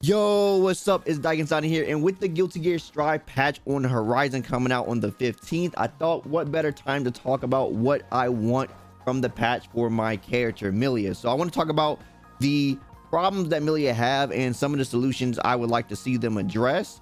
Yo, what's up? It's Daikin here, and with the Guilty Gear Strive patch on the horizon coming out on the 15th, I thought what better time to talk about what I want from the patch for my character Milia. So I want to talk about the problems that Milia have and some of the solutions I would like to see them address,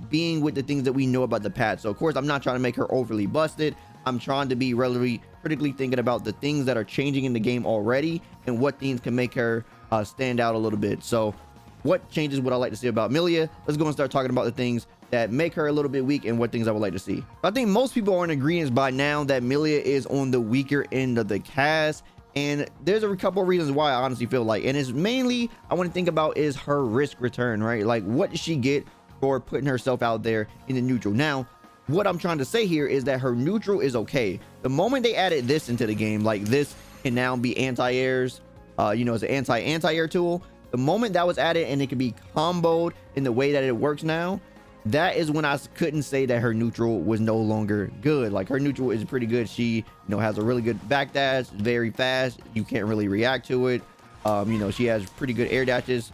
being with the things that we know about the patch. So of course, I'm not trying to make her overly busted. I'm trying to be relatively critically thinking about the things that are changing in the game already and what things can make her stand out a little bit. So what changes would I like to see about Milia? Let's go and start talking about the things that make her a little bit weak and what things I would like to see. I think most people are in agreement by now that Milia is on the weaker end of the cast, and there's a couple of reasons why I honestly feel like, and it's mainly I want to think about is her risk return, right? Like, what does she get for putting herself out there in the neutral? Now, what I'm trying to say here is that her neutral is okay. The moment they added this into the game, like this can now be anti-airs, it's an anti-air tool. The moment that was added and it can be comboed in the way that it works now, that is when I couldn't say that her neutral was no longer good. Like, her neutral is pretty good. She, has a really good backdash, very fast. You can't really react to it. She has pretty good air dashes.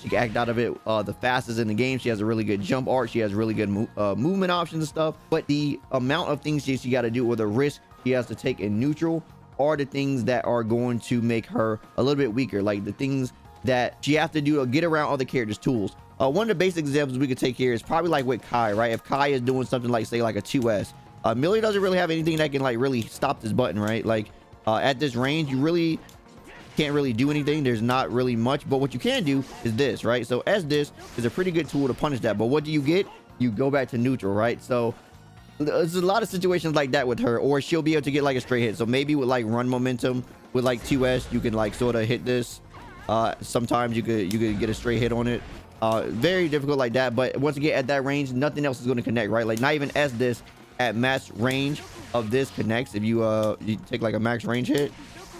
She can act out of it the fastest in the game. She has a really good jump arc. She has really good movement options and stuff. But the amount of things she got to do, or the risk she has to take in neutral, are the things that are going to make her a little bit weaker. Like the things that she have to do to get around other characters' tools. One of the basic examples we could take here is probably like with Kai, right? If Kai is doing something like, say, like a 2S, Millia doesn't really have anything that can like really stop this button, right? Like at this range, you really can't really do anything. There's not really much, but what you can do is this, right? So as this is a pretty good tool to punish that, but what do you get? You go back to neutral, right? So there's a lot of situations like that with her, or she'll be able to get like a straight hit. So maybe with like run momentum with like 2S, you can like sort of hit this. Sometimes you could get a straight hit on it. Very difficult like that, but once again at that range, nothing else is going to connect, right? Like not even as this at max range of this connects. If you take like a max range hit,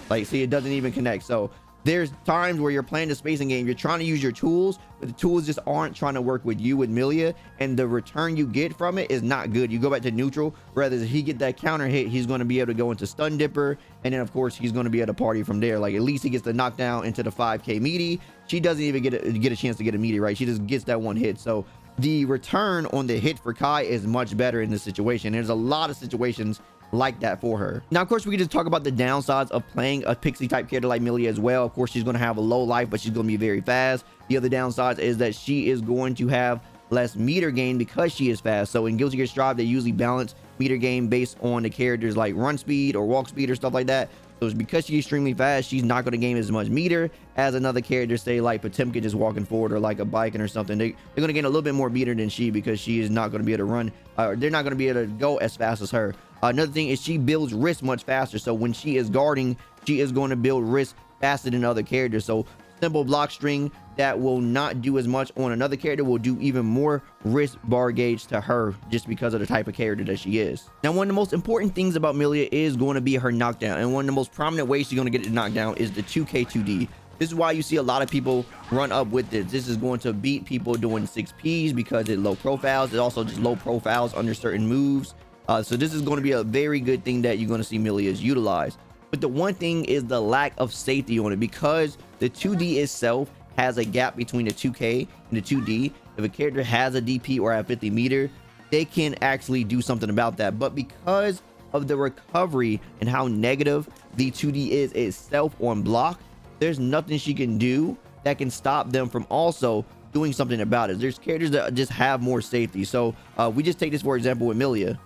like see, it doesn't even connect. So there's times where you're playing the spacing game, you're trying to use your tools, but the tools just aren't trying to work with you with Milia, and the return you get from it is not good. You go back to neutral, rather if he get that counter hit, he's going to be able to go into stun dipper, and then of course he's going to be able to party from there. Like at least he gets the knockdown into the 5k meaty. She doesn't even get a chance to get a meaty, right? She just gets that one hit. So the return on the hit for Kai is much better in this situation. There's a lot of situations like that for her. Now, of course, we can just talk about the downsides of playing a Pixie type character like Milia as well. Of course, she's going to have a low life, but she's going to be very fast. The other downsides is that she is going to have less meter gain because she is fast. So in Guilty Gear Strive, they usually balance meter gain based on the characters like run speed or walk speed or stuff like that. So it's because she's extremely fast, she's not going to gain as much meter as another character, say like Potemkin just walking forward, or like a biking or something. They're going to gain a little bit more meter than she, because she is not going to be able to run, they're not going to be able to go as fast as her. Another thing is she builds risk much faster. So when she is guarding, she is going to build risk faster than other characters. So simple block string that will not do as much on another character will do even more risk bar gauge to her, just because of the type of character that she is. Now, one of the most important things about Milia is going to be her knockdown, and one of the most prominent ways she's going to get it knocked down is the 2K2D. This is why you see a lot of people run up with this. This is going to beat people doing 6Ps because it low profiles. It also just low profiles under certain moves. So this is going to be a very good thing that you're going to see Milia's utilize. But the one thing is the lack of safety on it, because the 2D itself has a gap between the 2K and the 2D. If a character has a DP or at 50 meter, they can actually do something about that. But because of the recovery and how negative the 2D is itself on block, there's nothing she can do that can stop them from also doing something about it. There's characters that just have more safety. So we just take this for example with Milia.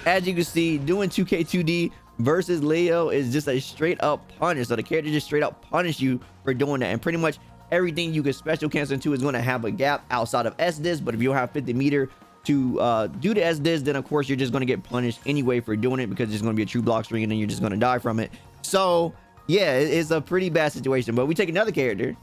As you can see, doing 2K2D versus Leo is just a straight up punish. So the character just straight up punish you for doing that, and pretty much everything you can special cancel into is going to have a gap outside of S-Dis. But if you don't have 50 meter to do the S-Dis, then of course you're just going to get punished anyway for doing it, because it's going to be a true block string and then you're just going to die from it. So yeah, it's a pretty bad situation. But we take another character.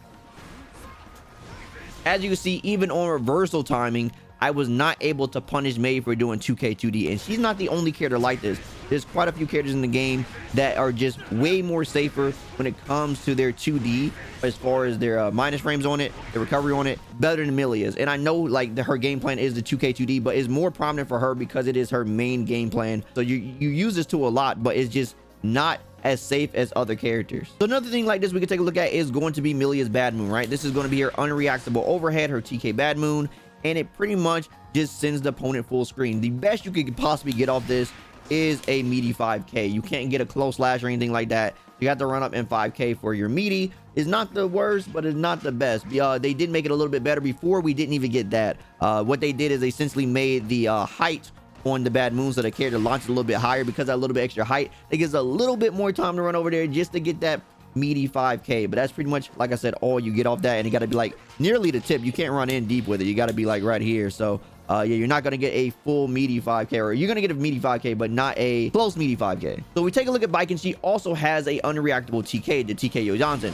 As you can see, even on reversal timing, I was not able to punish May for doing 2K2D, and she's not the only character like this. There's quite a few characters in the game that are just way more safer when it comes to their 2D, as far as their minus frames on it, the recovery on it, better than Milia's. And I know like her game plan is the 2K2D, but it's more prominent for her because it is her main game plan. So you use this tool a lot, but it's just not as safe as other characters. So another thing like this we can take a look at is going to be Milia's Bad Moon, right? This is going to be her unreactable overhead, her TK Bad Moon, and it pretty much just sends the opponent full screen. The best you could possibly get off this is a meaty 5k. You can't get a close slash or anything like that. You have to run up in 5k for your meaty. Is not the worst, but it's not the best. They did make it a little bit better. Before we didn't even get that. What they did is they essentially made the height on the Bad Moon so the character launches a little bit higher. Because of that little bit extra height, it gives a little bit more time to run over there just to get that meaty 5k. But that's pretty much, like I said, all you get off that, and you got to be like nearly the tip. You can't run in deep with it. You got to be like right here. So yeah, you're not going to get a full meaty 5k, or you're going to get a meaty 5k but not a close meaty 5k. So we take a look at Bike, and she also has a unreactable TK, the TK Johnson.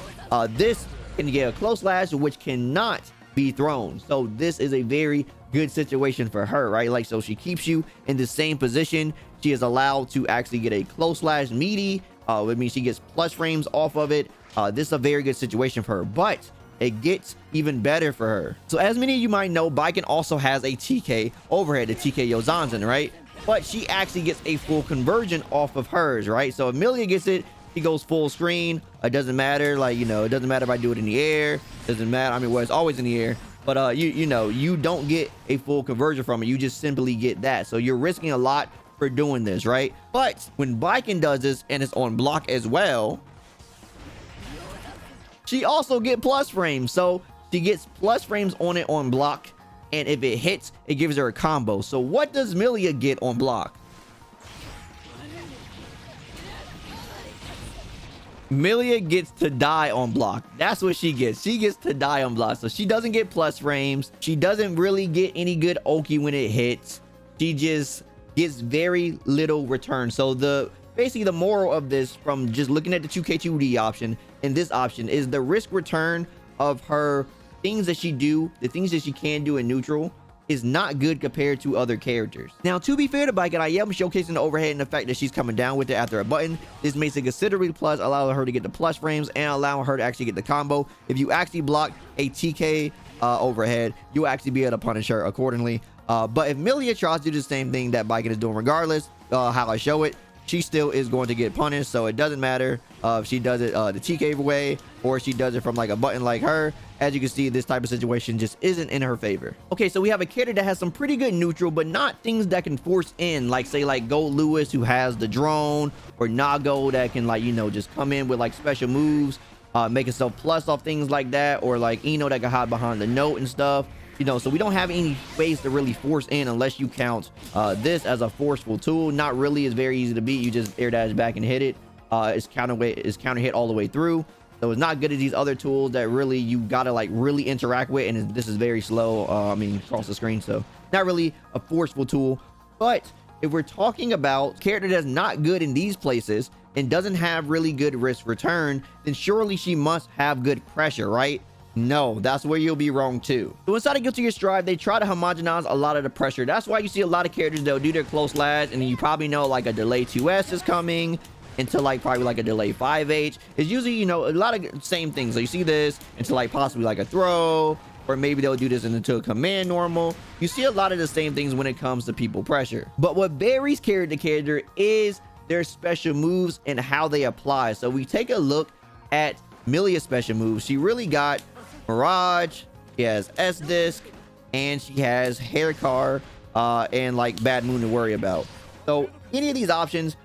This can get a close slash which cannot be thrown. So this is a very good situation for her, right? Like, so she keeps you in the same position. She is allowed to actually get a close slash meaty, which means she gets plus frames off of it. This is a very good situation for her, but it gets even better for her. So as many of you might know, Baiken also has a TK overhead, the TK Yozanzen, right? But she actually gets a full conversion off of hers, right? So if Millia gets it, he goes full screen. It doesn't matter, like, you know, it doesn't matter if I do it in the air. Doesn't matter. I mean, well, it's always in the air. But you know, you don't get a full conversion from it. You just simply get that. So you're risking a lot for doing this, right? But when Baiken does this and it's on block as well, she also get plus frames. So she gets plus frames on it on block, and if it hits, it gives her a combo. So what does Millia get on block? Millia gets to die on block. That's what she gets. She gets to die on block. So she doesn't get plus frames. She doesn't really get any good Oki when it hits. She just gets very little return. So basically the moral of this, from just looking at the 2K2D option and this option, is the risk return of her things that she do, the things that she can do in neutral, is not good compared to other characters. Now, to be fair to Baiken, I am showcasing the overhead and the fact that she's coming down with it after a button. This makes it considerably plus, allowing her to get the plus frames and allowing her to actually get the combo. If you actually block a TK overhead, you'll actually be able to punish her accordingly. But if Millia tries to do the same thing that Baiken is doing, regardless how I show it, she still is going to get punished. So it doesn't matter if she does it the TK way or she does it from like a button like her. As you can see, this type of situation just isn't in her favor. Okay, so we have a character that has some pretty good neutral, but not things that can force in, like say like Gold Lewis, who has the drone, or Nago that can, like, you know, just come in with like special moves, make himself plus off things like that, or like Eno that can hide behind the note and stuff. You know, so we don't have any ways to really force in unless you count this as a forceful tool. Not really. It's very easy to beat. You just air dash back and hit it. It's counter hit all the way through. So it's not good as these other tools that really you gotta like really interact with, and this is very slow. I mean, across the screen, so not really a forceful tool. But if we're talking about character that's not good in these places and doesn't have really good risk return, then surely she must have good pressure, right? No, that's where you'll be wrong too. So inside of Guilty Gear Strive, they try to homogenize a lot of the pressure. That's why you see a lot of characters, they'll do their close slash, and then you probably know like a delay 2S is coming into like probably like a delay 5H. It's usually, you know, a lot of same things. So you see this into like possibly like a throw, or maybe they'll do this into a command normal. You see a lot of the same things when it comes to people pressure. But what varies character to character is their special moves and how they apply. So we take a look at Millia's special moves. She really got Mirage, she has S-Disc, and she has Hair Car, and like Bad Moon to worry about. So any of these options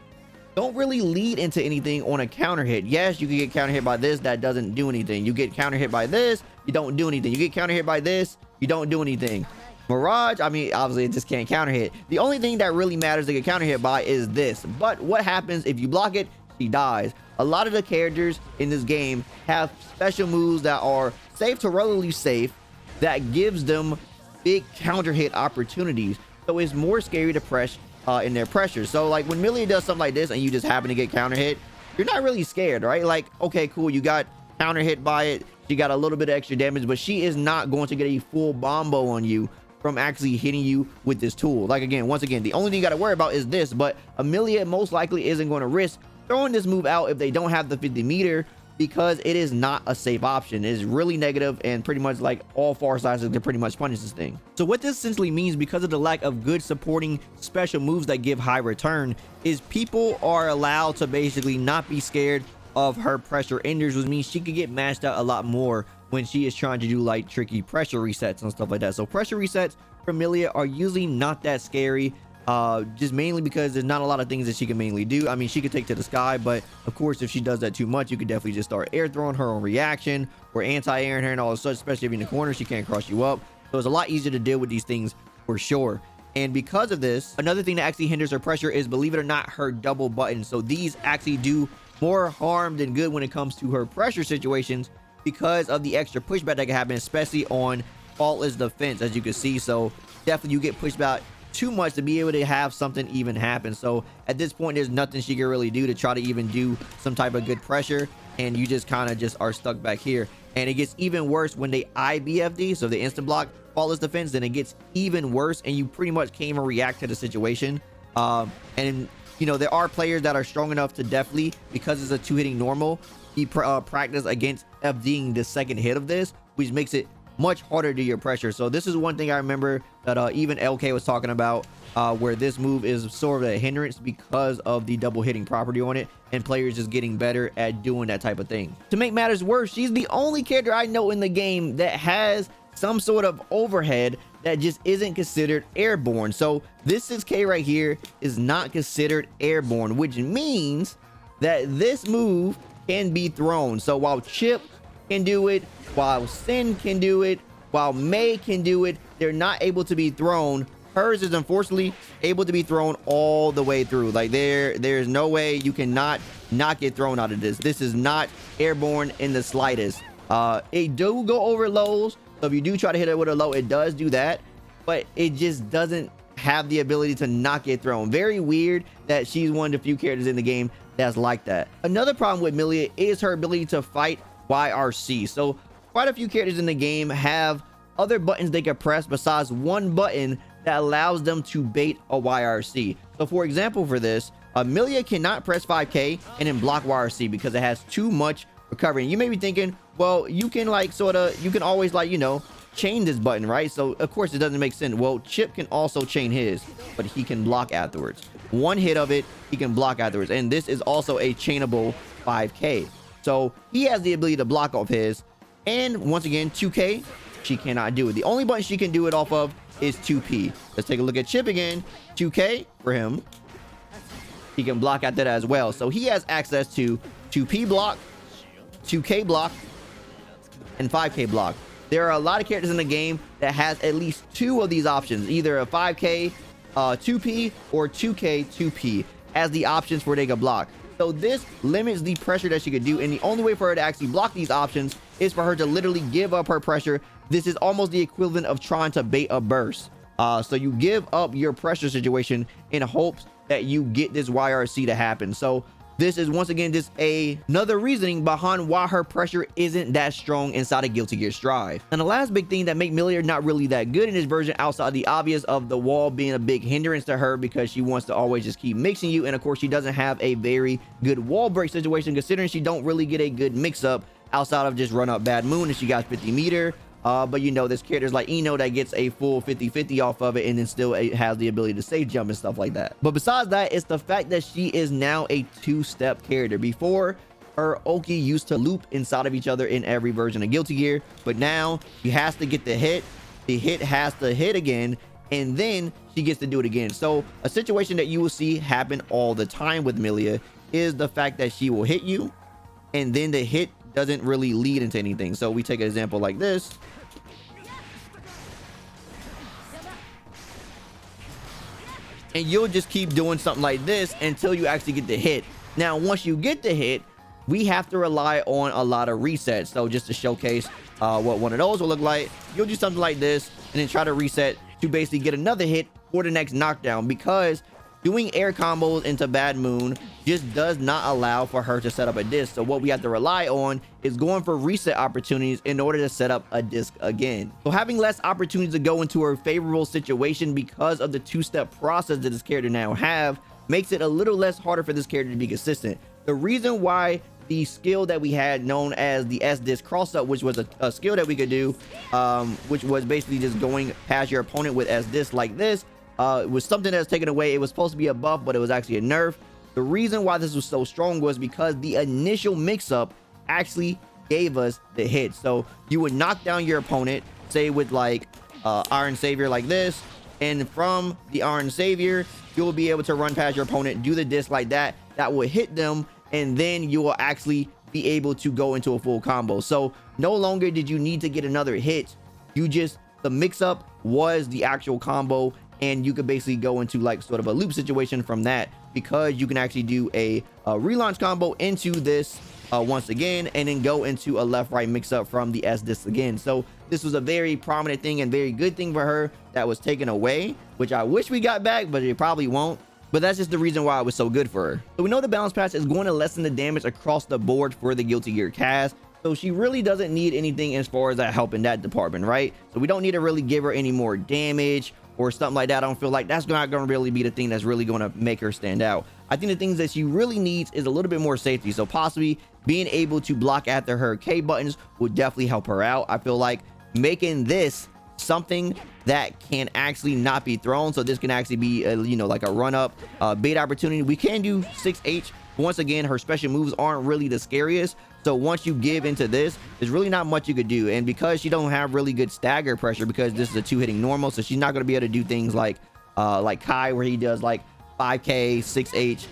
don't really lead into anything on a counter hit. Yes, you can get counter hit by this, that doesn't do anything. You get counter hit by this, you don't do anything. You get counter hit by this, you don't do anything. Mirage, I mean, obviously it just can't counter hit. The only thing that really matters to get counter hit by is this. But what happens if you block it? She dies. A lot of the characters in this game have special moves that are safe to relatively safe, that gives them big counter hit opportunities. So it's more scary to press in their pressure. So like when Millia does something like this and you just happen to get counter hit, you're not really scared, right? Like, okay, cool, you got counter hit by it, she got a little bit of extra damage, but she is not going to get a full bombo on you from actually hitting you with this tool. Like, again, once again, the only thing you got to worry about is this, but Millia most likely isn't going to risk throwing this move out if they don't have the 50 meter, because it is not a safe option. It is really negative, and pretty much like all far sizes can pretty much punish this thing. So what this essentially means, because of the lack of good supporting special moves that give high return, is people are allowed to basically not be scared of her pressure enders, which means she could get mashed out a lot more when she is trying to do like tricky pressure resets and stuff like that. So pressure resets for Milia are usually not that scary, just mainly because there's not a lot of things that she can mainly do. I mean, she could take to the sky, but of course if she does that too much, you could definitely just start air throwing her on reaction or anti-airing her and all such, especially if you're in the corner, she can't cross you up. So it's a lot easier to deal with these things for sure. And because of this, another thing that actually hinders her pressure is, believe it or not, her double buttons. So these actually do more harm than good when it comes to her pressure situations, because of the extra pushback that can happen, especially on faultless defense, as you can see. So definitely you get pushed back too much to be able to have something even happen. So at this point, there's nothing she can really do to try to even do some type of good pressure, and you just kind of just are stuck back here. And it gets even worse when they IBFD, so the instant block faultless defense, then it gets even worse, and you pretty much can't even react to the situation. And you know, there are players that are strong enough to definitely, because it's a 2-hitting normal, he practice against FDing the second hit of this, which makes it much harder to do your pressure. So this is one thing I remember that even LK was talking about, where this move is sort of a hindrance because of the double hitting property on it, and players just getting better at doing that type of thing. To make matters worse, she's the only character I know in the game that has some sort of overhead that just isn't considered airborne. So this 6K right here is not considered airborne, which means that this move can be thrown. So while Chip can do it, while Sin can do it, while May can do it, they're not able to be thrown. Hers is unfortunately able to be thrown all the way through. Like there's no way you cannot get thrown out of this. This is not airborne in the slightest. It do go over lows, so if you do try to hit it with a low, it does do that, but it just doesn't have the ability to not get thrown. Very weird that she's one of the few characters in the game that's like that. Another problem with Milia is her ability to fight YRC. So quite a few characters in the game have other buttons they can press besides one button that allows them to bait a YRC. So for example, for this, Milia cannot press 5K and then block YRC because it has too much recovery. And you may be thinking, well, you can like you can always like, you know, chain this button, right? So of course it doesn't make sense. Well, Chip can also chain his, but he can block afterwards. One hit of it, he can block afterwards. And this is also a chainable 5K. So he has the ability to block off his. And once again, 2K, she cannot do it. The only button she can do it off of is 2P. Let's take a look at Chip again. 2K for him. He can block after that as well. So he has access to 2P block, 2K block, and 5K block. There are a lot of characters in the game that has at least two of these options, either a 5K 2P or 2K 2P as the options for they can block. So this limits the pressure that she could do, and the only way for her to actually block these options is for her to literally give up her pressure. This is almost the equivalent of trying to bait a burst. So you give up your pressure situation in hopes that you get this YRC to happen. So this is once again just another reasoning behind why her pressure isn't that strong inside of Guilty Gear Strive. And the last big thing that make Milia not really that good in this version, outside the obvious of the wall being a big hindrance to her because she wants to always just keep mixing you, and of course she doesn't have a very good wall break situation, considering she don't really get a good mix up outside of just run up Bad Moon and she got 50 meter. But you know, there's characters like Eno that gets a full 50-50 off of it and then still has the ability to safe jump and stuff like that. But besides that, it's the fact that she is now a two-step character. Before, her Oki used to loop inside of each other in every version of Guilty Gear, but now she has to get the hit has to hit again, and then she gets to do it again. So a situation that you will see happen all the time with Milia is the fact that she will hit you, and then the hit doesn't really lead into anything. So we take an example like this. And you'll just keep doing something like this until you actually get the hit. Now, once you get the hit, we have to rely on a lot of resets. So just to showcase what one of those will look like, you'll do something like this and then try to reset to basically get another hit for the next knockdown, because doing air combos into Bad Moon just does not allow for her to set up a disc. So what we have to rely on is going for reset opportunities in order to set up a disc again. So having less opportunities to go into her favorable situation because of the two-step process that this character now have makes it a little less harder for this character to be consistent. The reason why the skill that we had known as the S-Disc cross-up, which was a skill that we could do, which was basically just going past your opponent with S-Disc like this. It was something that's taken away. It was supposed to be a buff, but it was actually a nerf. The reason why this was so strong was because the initial mix-up actually gave us the hit. So you would knock down your opponent, say with like Iron Savior like this, and from the Iron Savior, you will be able to run past your opponent, do the disc like that. That will hit them, and then you will actually be able to go into a full combo. So no longer did you need to get another hit. You just, the mix-up was the actual combo, and you could basically go into like sort of a loop situation from that, because you can actually do a relaunch combo into this once again, and then go into a left-right mix-up from the S-Disc again. So this was a very prominent thing and very good thing for her that was taken away, which I wish we got back, but it probably won't. But that's just the reason why it was so good for her. So we know the balance patch is going to lessen the damage across the board for the Guilty Gear cast. So she really doesn't need anything as far as that help in that department, right? So we don't need to really give her any more damage or something like that. I don't feel like that's not going to really be the thing that's really going to make her stand out. I think the things that she really needs is a little bit more safety. So possibly being able to block after her K buttons would definitely help her out. I feel like making this something that can actually not be thrown, so this can actually be a, you know, like a run up bait opportunity. We can do 6H. Once again, her special moves aren't really the scariest, so once you give into this, there's really not much you could do. And because she don't have really good stagger pressure, because this is a 2-hitting normal, so she's not going to be able to do things like Kai, where he does like 5K 6H,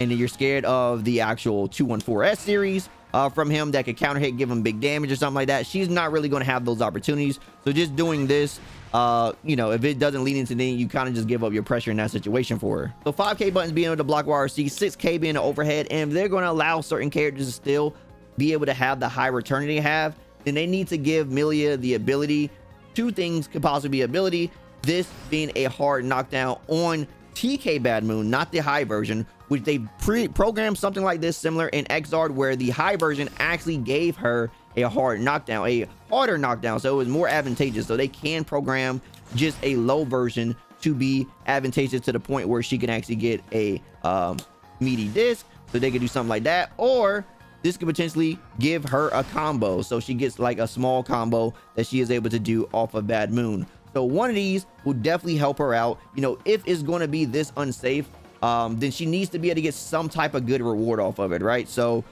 and then you're scared of the actual 214S series from him that could counter hit, give him big damage or something like that. She's not really going to have those opportunities. So just doing this, you know, if it doesn't lead into anything, you kind of just give up your pressure in that situation for her. So 5K buttons being able to block YRC, 6K being an overhead, and if they're going to allow certain characters to still be able to have the high return they have, then they need to give Milia the ability. Two things could possibly be ability. This being a hard knockdown on TK Bad Moon, not the high version, which they pre-programmed something like this similar in Xrd, where the high version actually gave her a hard knockdown, a harder knockdown, so it was more advantageous. So they can program just a low version to be advantageous to the point where she can actually get a meaty disc, so they could do something like that. Or this could potentially give her a combo, so she gets like a small combo that she is able to do off of Bad Moon. So one of these will definitely help her out. You know, if it's going to be this unsafe, then she needs to be able to get some type of good reward off of it, right? So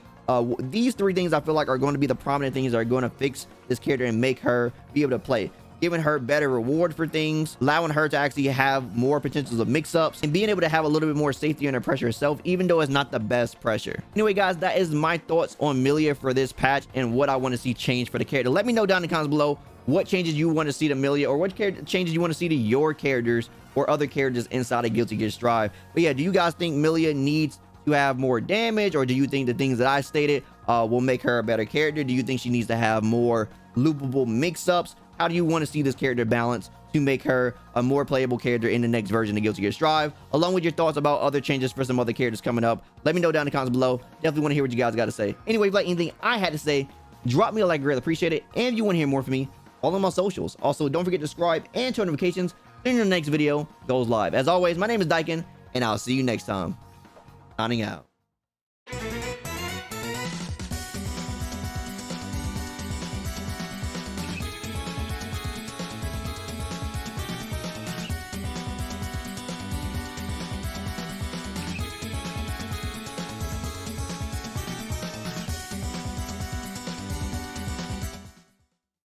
these three things I feel like are going to be the prominent things that are going to fix this character and make her be able to play. Giving her better reward for things, allowing her to actually have more potentials of mix-ups, and being able to have a little bit more safety under pressure herself, even though it's not the best pressure. Anyway, guys, that is my thoughts on Milia for this patch and what I want to see change for the character. Let me know down in the comments below what changes you want to see to Milia, or what changes you want to see to your characters or other characters inside of Guilty Gear Strive. But yeah, do you guys think Milia needs to have more damage, or do you think the things that I stated will make her a better character? Do you think she needs to have more loopable mix-ups? How do you want to see this character balance to make her a more playable character in the next version of Guilty Gear Strive? Along with your thoughts about other changes for some other characters coming up, let me know down in the comments below. Definitely want to hear what you guys got to say. Anyway, if you like anything I had to say, drop me a like, greatly appreciate it. And if you want to hear more from me, follow my socials. Also, don't forget to subscribe and turn notifications so your next video goes live. As always, my name is Dyken, and I'll see you next time. Signing out.